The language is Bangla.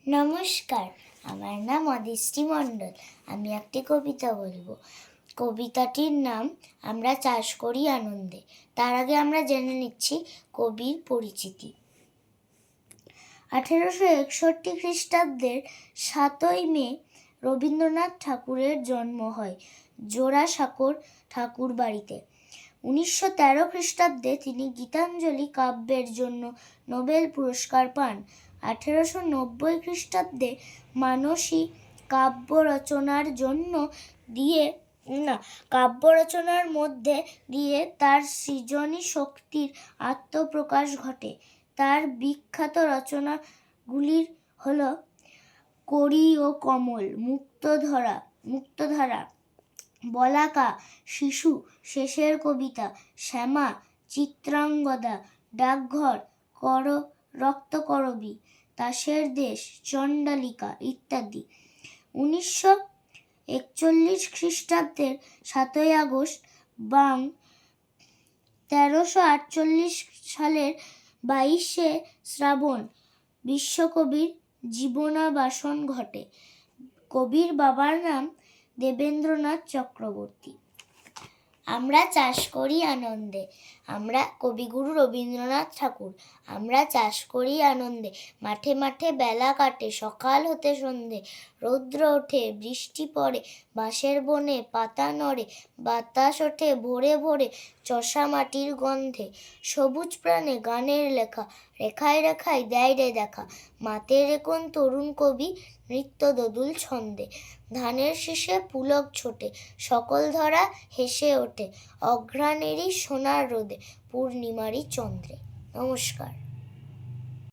নমস্কার, আমার নাম অদিষ্টি মণ্ডল। আমি একটি কবিতা বলবো। কবিতাটির নাম আমরা চাষ করি আনন্দে। তার আগে আমরা জেনে নিচ্ছি কবির পরিচিতি। 1861 খ্রিস্টাব্দের 7ই মে রবীন্দ্রনাথ ঠাকুরের জন্ম হয় জোড়াসাঁকোর ঠাকুর বাড়িতে। 1913 খ্রিস্টাব্দে তিনি গীতাঞ্জলি কাব্যের জন্য নোবেল পুরস্কার পান। 1890 খ্রিস্টাব্দে মানসী কাব্য রচনার মধ্যে দিয়ে তার সৃজনী শক্তির আত্মপ্রকাশ ঘটে। তার বিখ্যাত রচনাগুলির হল করি ও কমল, মুক্তধারা, বলাকা, শিশু, শেষের কবিতা, শ্যামা, চিত্রাঙ্গদা, ডাকঘর, রক্তকরবী, তাসের দেশ, চণ্ডালিকা ইত্যাদি। 1941 খ্রিস্টাব্দের 7ই আগস্ট বাং 1348 সালের 22শে শ্রাবণ বিশ্বকবির জীবনাবাসন ঘটে। কবির বাবার নাম দেবেন্দ্রনাথ চক্রবর্তী। আমরা চাষ করি আনন্দে। আমরা কবিগুরু রবীন্দ্রনাথ ঠাকুর। আমরা চাষ করি আনন্দে, মাঠে মাঠে বেলা কাটে, সকাল হতে সন্ধে। রৌদ্র ওঠে, বৃষ্টি পড়ে, বাঁশের বনে পাতা নড়ে, বাতাস ওঠে ভোরে ভোরে চষা মাটির গন্ধে। সবুজ প্রাণে গানের লেখা, রেখায় রেখায় দেয় রে দেখা। মাতে রেখুন তরুণ কবি, নৃত্য দোদুল ছন্দে। ধানের শীষে পুলক ছোটে, সকল ধরা হেসে ওঠে, অঘ্রাণেরই সোনার রোদে, পূর্ণিমারই চন্দ্রে। নমস্কার।